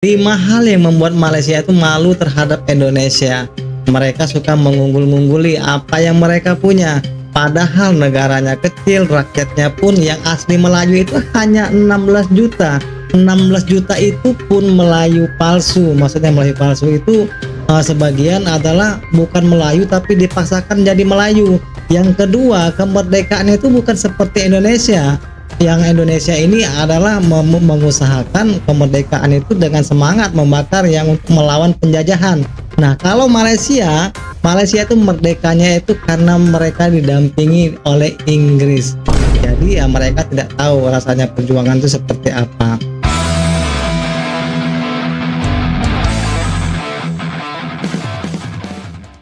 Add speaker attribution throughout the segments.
Speaker 1: 5 hal yang membuat Malaysia itu malu terhadap Indonesia. Mereka suka mengunggul-ungguli apa yang mereka punya. Padahal negaranya kecil, rakyatnya pun yang asli Melayu itu hanya 16 juta. 16 juta itu pun Melayu palsu. Maksudnya Melayu palsu itu sebagian adalah bukan Melayu tapi dipaksakan jadi Melayu. Yang kedua, kemerdekaan itu bukan seperti Indonesia. Yang Indonesia ini adalah mengusahakan kemerdekaan itu dengan semangat membakar yang untuk melawan penjajahan. Nah, kalau Malaysia itu merdekanya itu karena mereka didampingi oleh Inggris. Jadi ya mereka tidak tahu rasanya perjuangan itu seperti apa.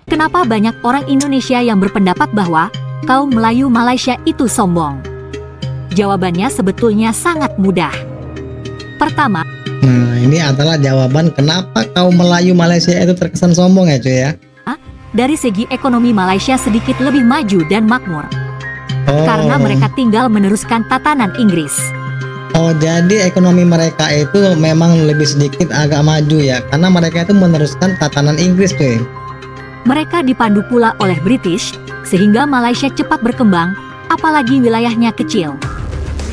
Speaker 2: Kenapa banyak orang Indonesia yang berpendapat bahwa kaum Melayu Malaysia itu sombong? Jawabannya sebetulnya sangat mudah. Pertama,
Speaker 1: nah ini adalah jawaban kenapa kaum Melayu Malaysia itu terkesan sombong ya cuy ya.
Speaker 2: Dari segi ekonomi Malaysia sedikit lebih maju dan makmur. Karena mereka tinggal meneruskan tatanan Inggris.
Speaker 1: Oh, jadi ekonomi mereka itu memang lebih sedikit agak maju ya, karena mereka itu meneruskan tatanan Inggris cuy.
Speaker 2: Mereka dipandu pula oleh British, sehingga Malaysia cepat berkembang, apalagi wilayahnya kecil.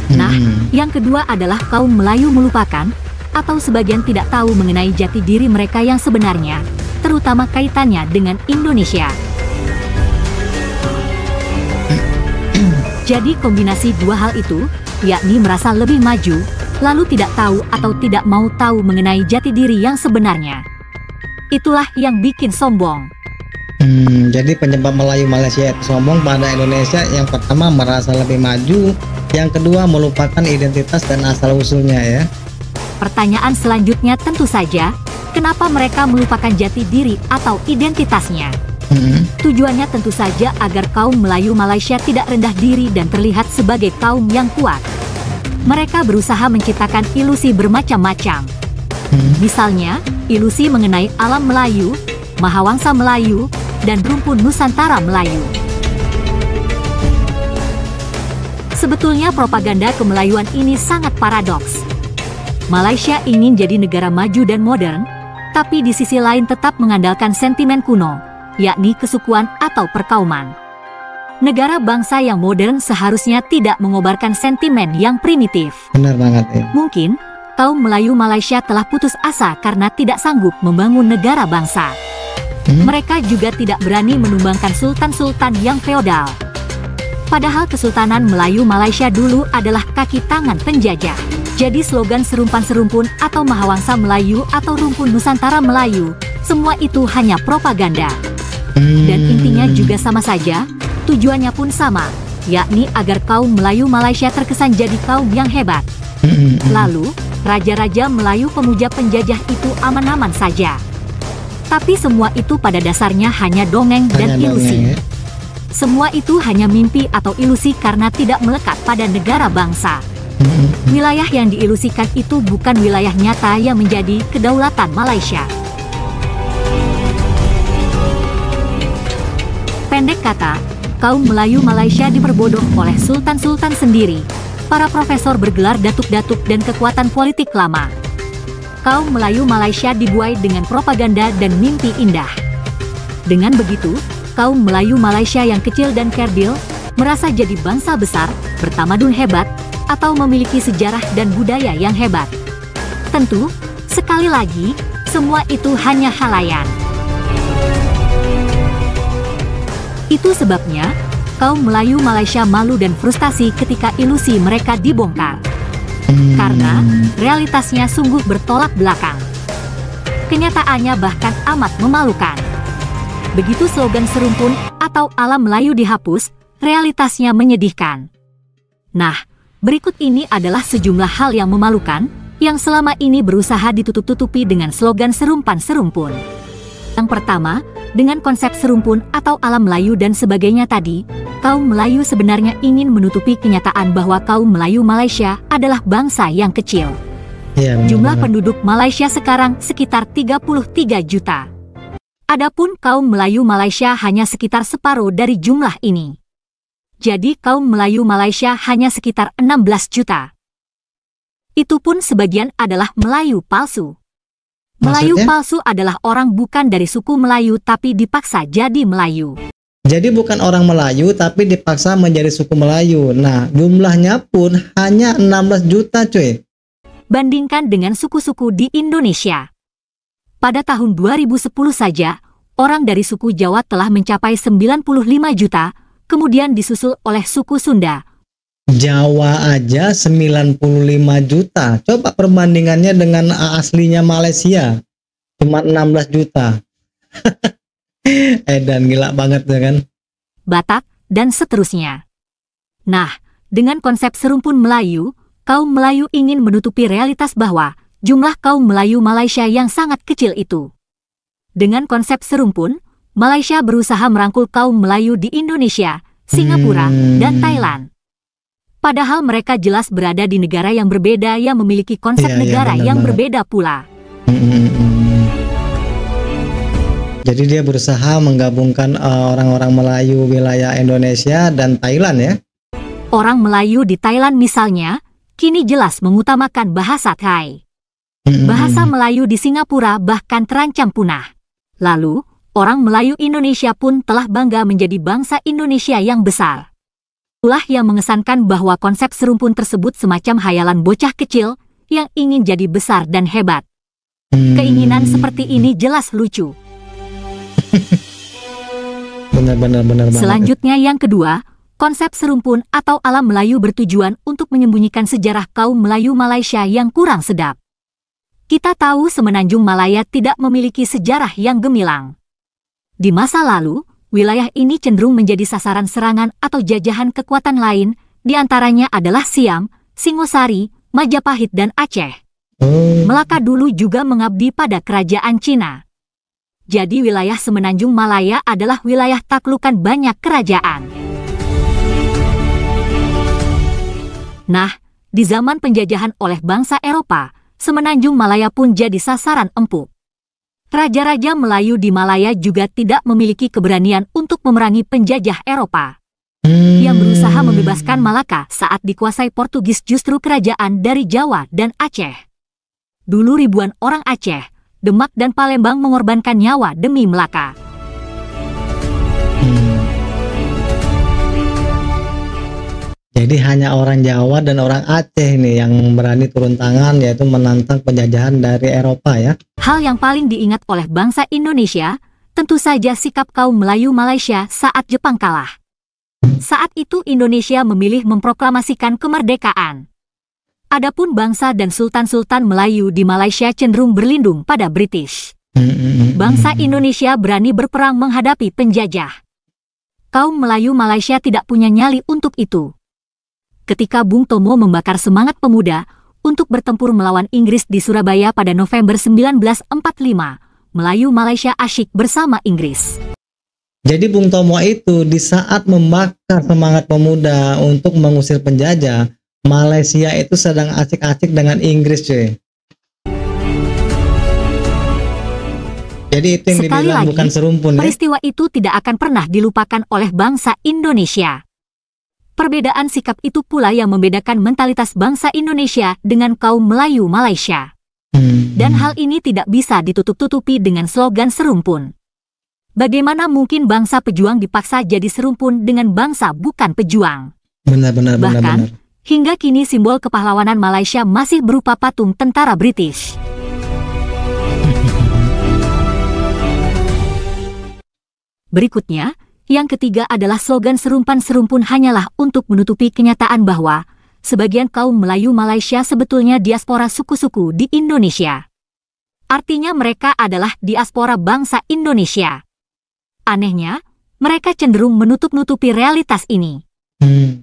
Speaker 2: Nah, yang kedua adalah kaum Melayu melupakan, atau sebagian tidak tahu mengenai jati diri mereka yang sebenarnya, terutama kaitannya dengan Indonesia. Jadi kombinasi dua hal itu, yakni merasa lebih maju, lalu tidak tahu atau tidak mau tahu mengenai jati diri yang sebenarnya. Itulah yang bikin sombong.
Speaker 1: Jadi penyebab Melayu Malaysia itu sombong pada Indonesia, yang pertama merasa lebih maju, yang kedua melupakan identitas dan asal-usulnya ya.
Speaker 2: Pertanyaan selanjutnya tentu saja, kenapa mereka melupakan jati diri atau identitasnya? Tujuannya tentu saja agar kaum Melayu Malaysia tidak rendah diri dan terlihat sebagai kaum yang kuat. Mereka berusaha menciptakan ilusi bermacam-macam. Misalnya, ilusi mengenai alam Melayu, Mahawangsa Melayu, dan rumpun Nusantara Melayu. Sebetulnya propaganda kemelayuan ini sangat paradoks. Malaysia ingin jadi negara maju dan modern, tapi di sisi lain tetap mengandalkan sentimen kuno, yakni kesukuan atau perkauman. Negara bangsa yang modern seharusnya tidak mengobarkan sentimen yang primitif.
Speaker 1: Benar banget ya.
Speaker 2: Mungkin, kaum Melayu Malaysia telah putus asa karena tidak sanggup membangun negara bangsa. Mereka juga tidak berani menumbangkan sultan-sultan yang feodal. Padahal Kesultanan Melayu Malaysia dulu adalah kaki tangan penjajah. Jadi slogan serumpan-serumpun atau Mahawangsa Melayu atau rumpun Nusantara Melayu, semua itu hanya propaganda. Dan intinya juga sama saja, tujuannya pun sama, yakni agar kaum Melayu Malaysia terkesan jadi kaum yang hebat. Lalu, raja-raja Melayu pemuja penjajah itu aman-aman saja. Tapi semua itu pada dasarnya hanya dongeng dan ilusi. Semua itu hanya mimpi atau ilusi karena tidak melekat pada negara bangsa. Wilayah yang diilusikan itu bukan wilayah nyata yang menjadi kedaulatan Malaysia. Pendek kata, kaum Melayu Malaysia diperbodoh oleh sultan-sultan sendiri, para profesor bergelar datuk-datuk dan kekuatan politik lama. Kaum Melayu Malaysia dibuai dengan propaganda dan mimpi indah. Dengan begitu, kaum Melayu Malaysia yang kecil dan kerdil merasa jadi bangsa besar, bertamadun hebat, atau memiliki sejarah dan budaya yang hebat. Tentu, sekali lagi, semua itu hanya halayan. Itu sebabnya, kaum Melayu Malaysia malu dan frustasi ketika ilusi mereka dibongkar. Karena realitasnya sungguh bertolak belakang. Kenyataannya bahkan amat memalukan. Begitu slogan serumpun atau alam Melayu dihapus, realitasnya menyedihkan. Nah, berikut ini adalah sejumlah hal yang memalukan, yang selama ini berusaha ditutup-tutupi dengan slogan serumpan-serumpun. Yang pertama, dengan konsep serumpun atau alam Melayu dan sebagainya tadi, kaum Melayu sebenarnya ingin menutupi kenyataan bahwa kaum Melayu Malaysia adalah bangsa yang kecil. Jumlah penduduk Malaysia sekarang sekitar 33 juta. Adapun kaum Melayu Malaysia hanya sekitar separuh dari jumlah ini. Jadi kaum Melayu Malaysia hanya sekitar 16 juta. Itu pun sebagian adalah Melayu palsu. Melayu
Speaker 1: Maksudnya?
Speaker 2: palsu adalah orang bukan dari suku Melayu tapi dipaksa jadi Melayu.
Speaker 1: Jadi bukan orang Melayu tapi dipaksa menjadi suku Melayu. Nah, jumlahnya pun hanya 16 juta cuy.
Speaker 2: Bandingkan dengan suku-suku di Indonesia. Pada tahun 2010 saja, orang dari suku Jawa telah mencapai 95 juta, kemudian disusul oleh suku Sunda.
Speaker 1: Jawa aja 95 juta. Coba perbandingannya dengan aslinya Malaysia. Cuma 16 juta. Dan gila banget ya kan.
Speaker 2: Batak, dan seterusnya. Nah, dengan konsep serumpun Melayu, kaum Melayu ingin menutupi realitas bahwa jumlah kaum Melayu Malaysia yang sangat kecil itu. Dengan konsep serumpun, Malaysia berusaha merangkul kaum Melayu di Indonesia, Singapura, dan Thailand. Padahal mereka jelas berada di negara yang berbeda yang memiliki konsep
Speaker 1: Iya,
Speaker 2: negara
Speaker 1: benar
Speaker 2: yang
Speaker 1: banget.
Speaker 2: berbeda pula.
Speaker 1: Jadi dia berusaha menggabungkan orang-orang Melayu wilayah Indonesia dan Thailand ya.
Speaker 2: Orang Melayu di Thailand misalnya, kini jelas mengutamakan bahasa Thai. Bahasa Melayu di Singapura bahkan terancam punah. Lalu, orang Melayu Indonesia pun telah bangga menjadi bangsa Indonesia yang besar. Itulah yang mengesankan bahwa konsep serumpun tersebut semacam hayalan bocah kecil yang ingin jadi besar dan hebat. Keinginan seperti ini jelas lucu.
Speaker 1: Benar banget.
Speaker 2: Selanjutnya yang kedua, konsep serumpun atau alam Melayu bertujuan untuk menyembunyikan sejarah kaum Melayu Malaysia yang kurang sedap. Kita tahu Semenanjung Malaya tidak memiliki sejarah yang gemilang. Di masa lalu, wilayah ini cenderung menjadi sasaran serangan atau jajahan kekuatan lain, di antaranya adalah Siam, Singosari, Majapahit dan Aceh. Melaka dulu juga mengabdi pada kerajaan Cina. Jadi wilayah Semenanjung Malaya adalah wilayah taklukan banyak kerajaan. Nah, di zaman penjajahan oleh bangsa Eropa, Semenanjung Malaya pun jadi sasaran empuk. Raja-raja Melayu di Malaya juga tidak memiliki keberanian untuk memerangi penjajah Eropa. Yang berusaha membebaskan Malaka saat dikuasai Portugis justru kerajaan dari Jawa dan Aceh. Dulu ribuan orang Aceh, Demak dan Palembang mengorbankan nyawa demi Melaka.
Speaker 1: Jadi hanya orang Jawa dan orang Aceh nih yang berani turun tangan yaitu menantang penjajahan dari Eropa ya.
Speaker 2: Hal yang paling diingat oleh bangsa Indonesia, tentu saja sikap kaum Melayu Malaysia saat Jepang kalah. Saat itu Indonesia memilih memproklamasikan kemerdekaan. Adapun bangsa dan sultan-sultan Melayu di Malaysia cenderung berlindung pada British. Bangsa Indonesia berani berperang menghadapi penjajah. Kaum Melayu Malaysia tidak punya nyali untuk itu. Ketika Bung Tomo membakar semangat pemuda untuk bertempur melawan Inggris di Surabaya pada November 1945, Melayu Malaysia asyik bersama Inggris.
Speaker 1: Jadi Bung Tomo itu di saat membakar semangat pemuda untuk mengusir penjajah, Malaysia itu sedang asik-asik dengan Inggris cuy. Jadi itu yang
Speaker 2: Sekali
Speaker 1: dibilang
Speaker 2: lagi,
Speaker 1: bukan serumpun ya.
Speaker 2: peristiwa itu tidak akan pernah dilupakan oleh bangsa Indonesia. Perbedaan sikap itu pula yang membedakan mentalitas bangsa Indonesia dengan kaum Melayu Malaysia. Dan hal ini tidak bisa ditutup-tutupi dengan slogan serumpun. Bagaimana mungkin bangsa pejuang dipaksa jadi serumpun dengan bangsa bukan pejuang?
Speaker 1: Benar.
Speaker 2: Bahkan, hingga kini simbol kepahlawanan Malaysia masih berupa patung tentara British. Berikutnya, yang ketiga adalah slogan serumpun hanyalah untuk menutupi kenyataan bahwa sebagian kaum Melayu Malaysia sebetulnya diaspora suku-suku di Indonesia. Artinya mereka adalah diaspora bangsa Indonesia. Anehnya, mereka cenderung menutup-nutupi realitas ini.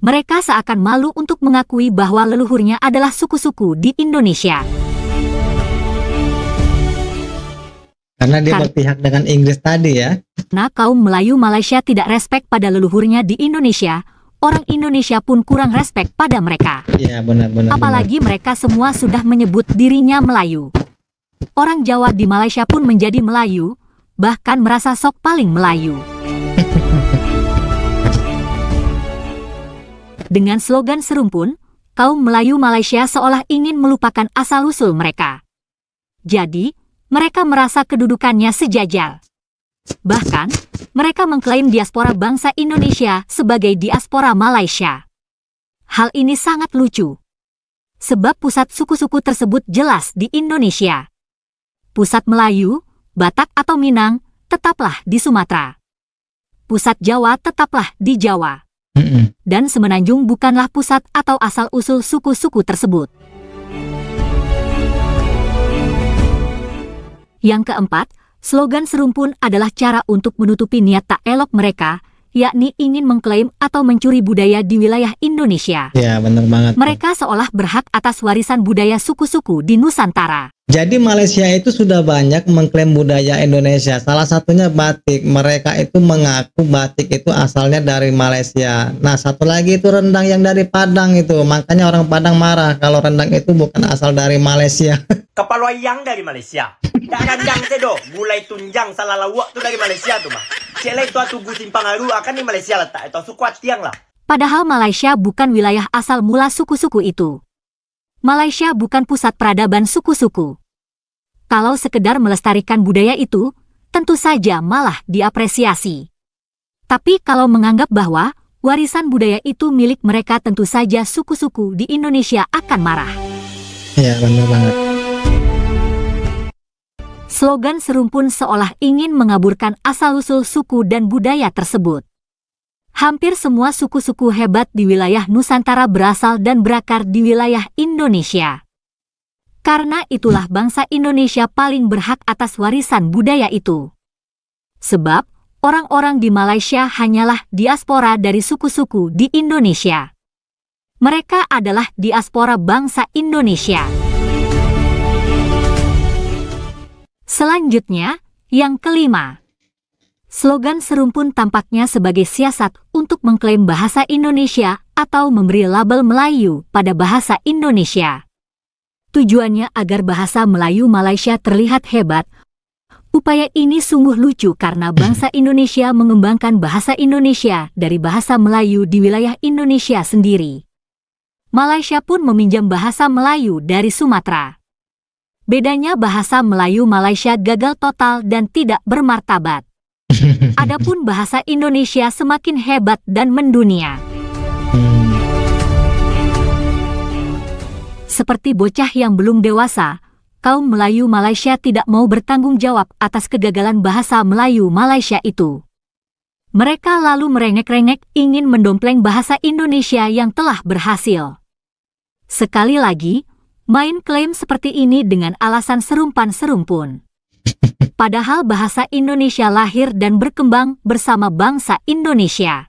Speaker 2: Mereka seakan malu untuk mengakui bahwa leluhurnya adalah suku-suku di Indonesia.
Speaker 1: Karena dia berpihak dengan Inggris tadi ya.
Speaker 2: Nah, kaum Melayu Malaysia tidak respek pada leluhurnya di Indonesia, orang Indonesia pun kurang respek pada mereka.
Speaker 1: Iya benar.
Speaker 2: Apalagi mereka semua sudah menyebut dirinya Melayu. Orang Jawa di Malaysia pun menjadi Melayu, bahkan merasa sok paling Melayu. Dengan slogan serumpun, kaum Melayu Malaysia seolah ingin melupakan asal-usul mereka. Jadi, mereka merasa kedudukannya sejajar. Bahkan, mereka mengklaim diaspora bangsa Indonesia sebagai diaspora Malaysia. Hal ini sangat lucu, sebab pusat suku-suku tersebut jelas di Indonesia. Pusat Melayu, Batak atau Minang tetaplah di Sumatera. Pusat Jawa tetaplah di Jawa. Dan Semenanjung bukanlah pusat atau asal-usul suku-suku tersebut. Yang keempat, slogan serumpun adalah cara untuk menutupi niat tak elok mereka, yakni ingin mengklaim atau mencuri budaya di wilayah Indonesia.
Speaker 1: Ya, benar banget.
Speaker 2: Mereka seolah berhak atas warisan budaya suku-suku di Nusantara.
Speaker 1: Jadi Malaysia itu sudah banyak mengklaim budaya Indonesia. Salah satunya batik. Mereka itu mengaku batik itu asalnya dari Malaysia. Nah, satu lagi itu rendang yang dari Padang itu. Makanya orang Padang marah kalau rendang itu bukan asal dari Malaysia.
Speaker 3: Kepala ayang dari Malaysia. Tak rendang sedo. Gulai tunjang salah lawak tu dari Malaysia tu mah. Cela itu atugu simpang aru akan di Malaysia letak. Itu suku tiang lah.
Speaker 2: Padahal Malaysia bukan wilayah asal mula suku-suku itu. Malaysia bukan pusat peradaban suku-suku. Kalau sekedar melestarikan budaya itu, tentu saja malah diapresiasi. Tapi kalau menganggap bahwa warisan budaya itu milik mereka, tentu saja suku-suku di Indonesia akan marah.
Speaker 1: Ya, benar banget.
Speaker 2: Slogan serumpun seolah ingin mengaburkan asal-usul suku dan budaya tersebut. Hampir semua suku-suku hebat di wilayah Nusantara berasal dan berakar di wilayah Indonesia. Karena itulah bangsa Indonesia paling berhak atas warisan budaya itu. Sebab, orang-orang di Malaysia hanyalah diaspora dari suku-suku di Indonesia. Mereka adalah diaspora bangsa Indonesia. Selanjutnya, yang kelima. Slogan serumpun tampaknya sebagai siasat untuk mengklaim bahasa Indonesia atau memberi label Melayu pada bahasa Indonesia. Tujuannya agar bahasa Melayu Malaysia terlihat hebat. Upaya ini sungguh lucu karena bangsa Indonesia mengembangkan bahasa Indonesia dari bahasa Melayu di wilayah Indonesia sendiri. Malaysia pun meminjam bahasa Melayu dari Sumatera. Bedanya bahasa Melayu Malaysia gagal total dan tidak bermartabat. Adapun bahasa Indonesia semakin hebat dan mendunia. Seperti bocah yang belum dewasa, kaum Melayu Malaysia tidak mau bertanggung jawab atas kegagalan bahasa Melayu Malaysia itu. Mereka lalu merengek-rengek ingin mendompleng bahasa Indonesia yang telah berhasil. Sekali lagi, main klaim seperti ini dengan alasan serumpan-serumpun. Padahal bahasa Indonesia lahir dan berkembang bersama bangsa Indonesia.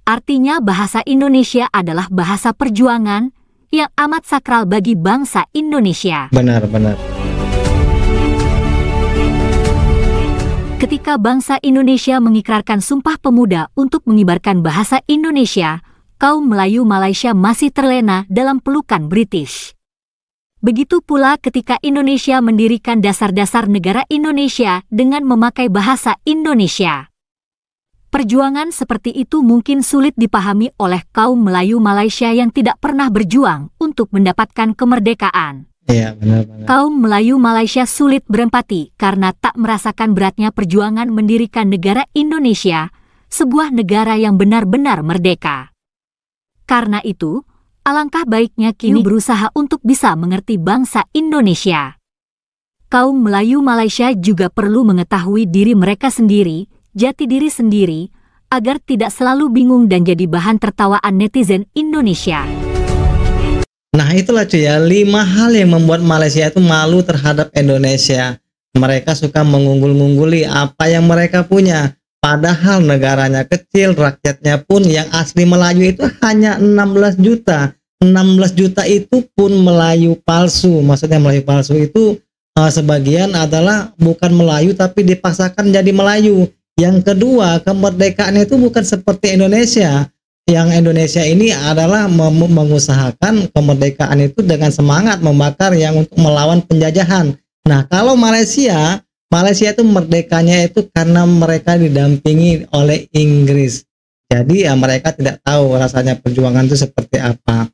Speaker 2: Artinya bahasa Indonesia adalah bahasa perjuangan yang amat sakral bagi bangsa Indonesia.
Speaker 1: Benar.
Speaker 2: Ketika bangsa Indonesia mengikrarkan Sumpah Pemuda untuk mengibarkan bahasa Indonesia, kaum Melayu Malaysia masih terlena dalam pelukan British. Begitu pula ketika Indonesia mendirikan dasar-dasar negara Indonesia dengan memakai bahasa Indonesia. Perjuangan seperti itu mungkin sulit dipahami oleh kaum Melayu Malaysia yang tidak pernah berjuang untuk mendapatkan kemerdekaan.
Speaker 1: Iya, benar.
Speaker 2: Kaum Melayu Malaysia sulit berempati karena tak merasakan beratnya perjuangan mendirikan negara Indonesia, sebuah negara yang benar-benar merdeka. Karena itu, alangkah baiknya kini berusaha untuk bisa mengerti bangsa Indonesia. Kaum Melayu Malaysia juga perlu mengetahui diri mereka sendiri, jati diri sendiri, agar tidak selalu bingung dan jadi bahan tertawaan netizen Indonesia.
Speaker 1: Nah, itulah cuy ya, 5 hal yang membuat Malaysia itu malu terhadap Indonesia. Mereka suka mengunggul-ungguli apa yang mereka punya. Padahal negaranya kecil, rakyatnya pun yang asli Melayu itu hanya 16 juta. 16 juta itu pun Melayu palsu. Maksudnya Melayu palsu itu sebagian adalah bukan Melayu tapi dipaksakan jadi Melayu. Yang kedua, kemerdekaan itu bukan seperti Indonesia. Yang Indonesia ini adalah mengusahakan kemerdekaan itu dengan semangat membakar yang untuk melawan penjajahan. Nah, kalau Malaysia itu merdekanya itu karena mereka didampingi oleh Inggris. Jadi ya mereka tidak tahu rasanya perjuangan itu seperti apa.